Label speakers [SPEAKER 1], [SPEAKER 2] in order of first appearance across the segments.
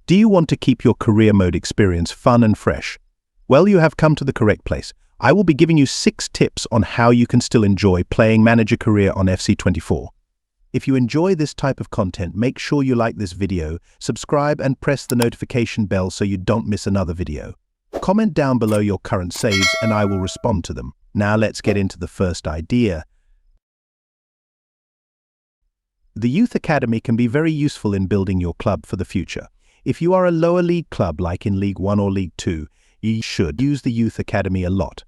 [SPEAKER 1] Do you want to keep your career mode experience fun and fresh? Well, you have come to the correct place. I will be giving you 6 tips on how you can still enjoy playing Manager Career on FC24. If you enjoy this type of content, make sure you like this video, subscribe and press the notification bell so you don't miss another video. Comment down below your current saves and I will respond to them. Now let's get into the first idea. The Youth Academy can be very useful in building your club for the future. If you are a lower league club like in League 1 or League 2, you should use the Youth Academy a lot.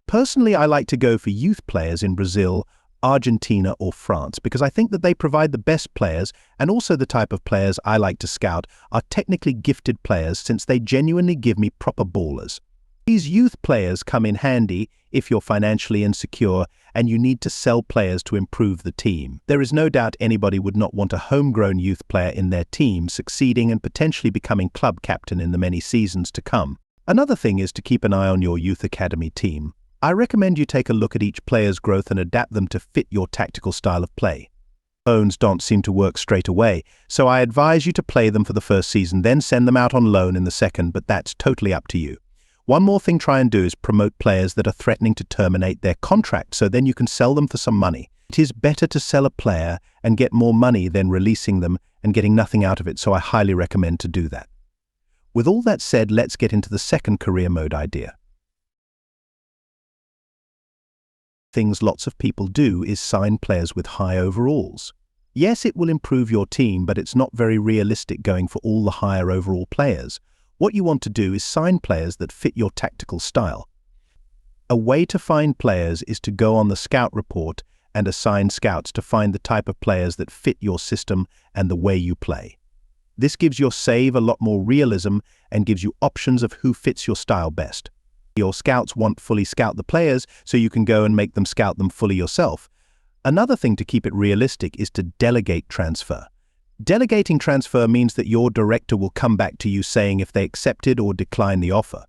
[SPEAKER 1] Personally, I like to go for youth players in Brazil, Argentina or France because I think that they provide the best players, and also the type of players I like to scout are technically gifted players since they genuinely give me proper ballers. These youth players come in handy if you're financially insecure and you need to sell players to improve the team. There is no doubt anybody would not want a homegrown youth player in their team succeeding and potentially becoming club captain in the many seasons to come. Another thing is to keep an eye on your youth academy team. I recommend you take a look at each player's growth and adapt them to fit your tactical style of play. Loans don't seem to work straight away, so I advise you to play them for the first season, then send them out on loan in the second, but that's totally up to you. One more thing try and do is promote players that are threatening to terminate their contract so then you can sell them for some money. It is better to sell a player and get more money than releasing them and getting nothing out of it, so I highly recommend to do that. With all that said, let's get into the second career mode idea. Things lots of people do is sign players with high overalls. Yes, it will improve your team, but it's not very realistic going for all the higher overall players. What you want to do is sign players that fit your tactical style. A way to find players is to go on the scout report and assign scouts to find the type of players that fit your system and the way you play. This gives your save a lot more realism and gives you options of who fits your style best. Your scouts won't fully scout the players, so you can go and make them scout them fully yourself. Another thing to keep it realistic is to delegate transfer. Delegating transfer means that your director will come back to you saying if they accepted or declined the offer.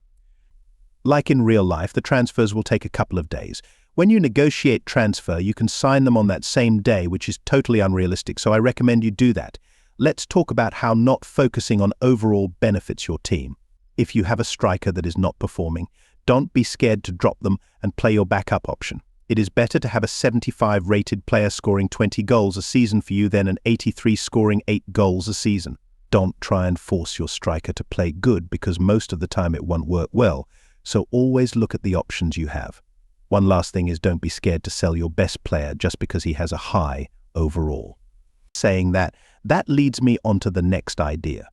[SPEAKER 1] Like in real life, the transfers will take a couple of days. When you negotiate transfer, you can sign them on that same day, which is totally unrealistic, so I recommend you do that. Let's talk about how not focusing on overall benefits your team. If you have a striker that is not performing, don't be scared to drop them and play your backup option. It is better to have a 75 rated player scoring 20 goals a season for you than an 83 scoring 8 goals a season. Don't try and force your striker to play good because most of the time it won't work well, so always look at the options you have. One last thing is don't be scared to sell your best player just because he has a high overall. Saying that leads me on to the next idea.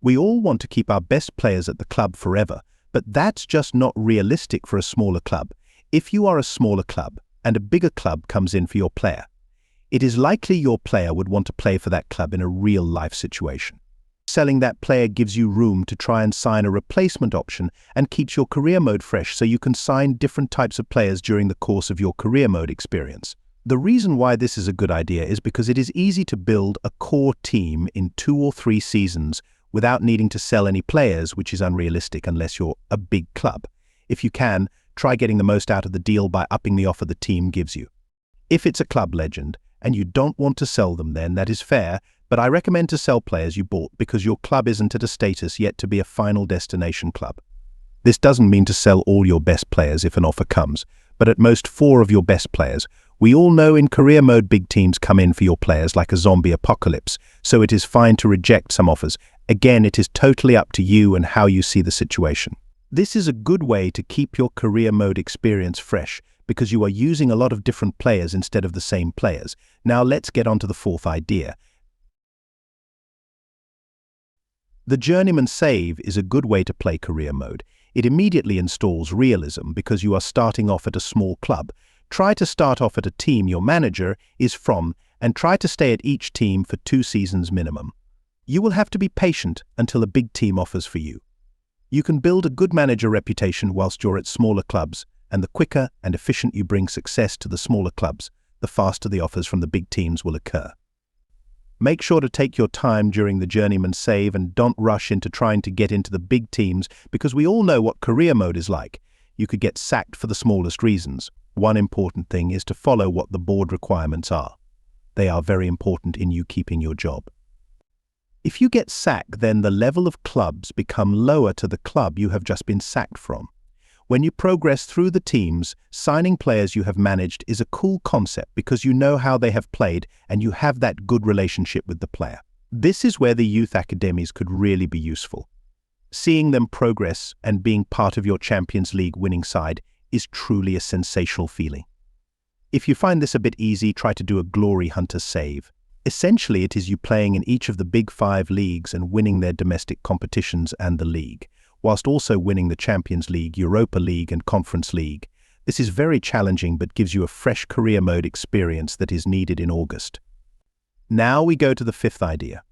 [SPEAKER 1] We all want to keep our best players at the club forever, but that's just not realistic for a smaller club. If you are a smaller club and a bigger club comes in for your player, it is likely your player would want to play for that club in a real-life situation. Selling that player gives you room to try and sign a replacement option and keeps your career mode fresh so you can sign different types of players during the course of your career mode experience. The reason why this is a good idea is because it is easy to build a core team in 2 or 3 seasons without needing to sell any players, which is unrealistic unless you're a big club. If you can, try getting the most out of the deal by upping the offer the team gives you. If it's a club legend and you don't want to sell them, then that is fair, but I recommend to sell players you bought because your club isn't at a status yet to be a final destination club. This doesn't mean to sell all your best players if an offer comes, but at most 4 of your best players. We all know in career mode big teams come in for your players like a zombie apocalypse, so it is fine to reject some offers. Again, it is totally up to you and how you see the situation. This is a good way to keep your career mode experience fresh because you are using a lot of different players instead of the same players. Now let's get on to the fourth idea. The Journeyman Save is a good way to play career mode. It immediately installs realism because you are starting off at a small club. Try to start off at a team your manager is from and try to stay at each team for 2 seasons minimum. You will have to be patient until a big team offers for you. You can build a good manager reputation whilst you're at smaller clubs, and the quicker and efficient you bring success to the smaller clubs, the faster the offers from the big teams will occur. Make sure to take your time during the Journeyman Save and don't rush into trying to get into the big teams because we all know what career mode is like. You could get sacked for the smallest reasons. One important thing is to follow what the board requirements are. They are very important in you keeping your job. If you get sacked, then the level of clubs become lower to the club you have just been sacked from. When you progress through the teams, signing players you have managed is a cool concept because you know how they have played and you have that good relationship with the player. This is where the youth academies could really be useful. Seeing them progress and being part of your Champions League winning side is truly a sensational feeling. If you find this a bit easy, try to do a glory hunter save. Essentially, it is you playing in each of the big 5 leagues and winning their domestic competitions and the league, whilst also winning the Champions League, Europa League and Conference League. This is very challenging but gives you a fresh career mode experience that is needed in August. Now we go to the 5th idea.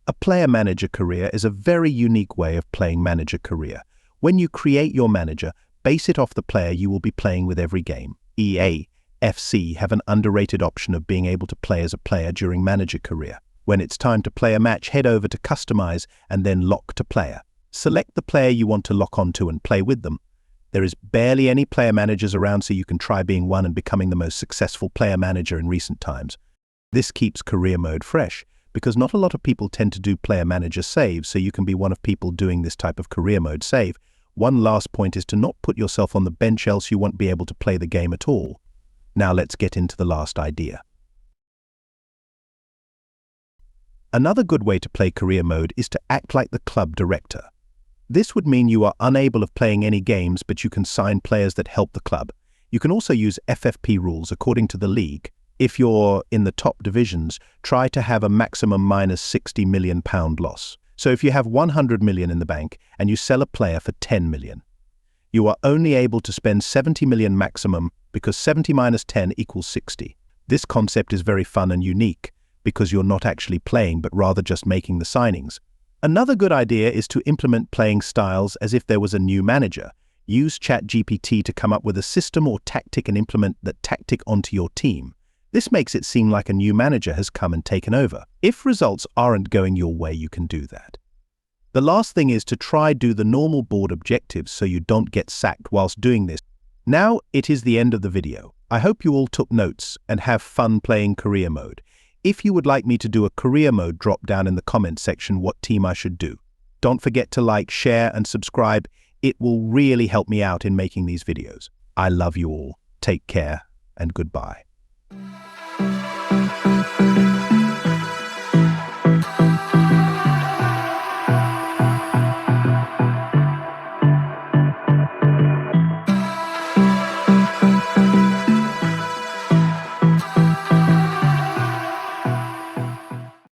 [SPEAKER 1] A player manager career is a very unique way of playing manager career. When you create your manager, base it off the player you will be playing with every game. EA, FC have an underrated option of being able to play as a player during manager career. When it's time to play a match, head over to Customize and then Lock to Player. Select the player you want to lock onto and play with them. There is barely any player managers around, so you can try being one and becoming the most successful player manager in recent times. This keeps career mode fresh, because not a lot of people tend to do player manager saves, so you can be one of people doing this type of career mode save. One last point is to not put yourself on the bench, else you won't be able to play the game at all. Now let's get into the last idea. Another good way to play career mode is to act like the club director. This would mean you are unable of playing any games, but you can sign players that help the club. You can also use FFP rules according to the league. If you're in the top divisions, try to have a maximum minus £60 million loss. So if you have 100 million in the bank and you sell a player for 10 million, you are only able to spend 70 million maximum, because 70 minus 10 equals 60. This concept is very fun and unique because you're not actually playing but rather just making the signings. Another good idea is to implement playing styles as if there was a new manager. Use ChatGPT to come up with a system or tactic and implement that tactic onto your team. This makes it seem like a new manager has come and taken over. If results aren't going your way, you can do that. The last thing is to try do the normal board objectives so you don't get sacked whilst doing this. Now it is the end of the video. I hope you all took notes and have fun playing career mode. If you would like me to do a career mode, drop down in the comment section what team I should do. Don't forget to like, share and subscribe. It will really help me out in making these videos. I love you all. Take care and goodbye.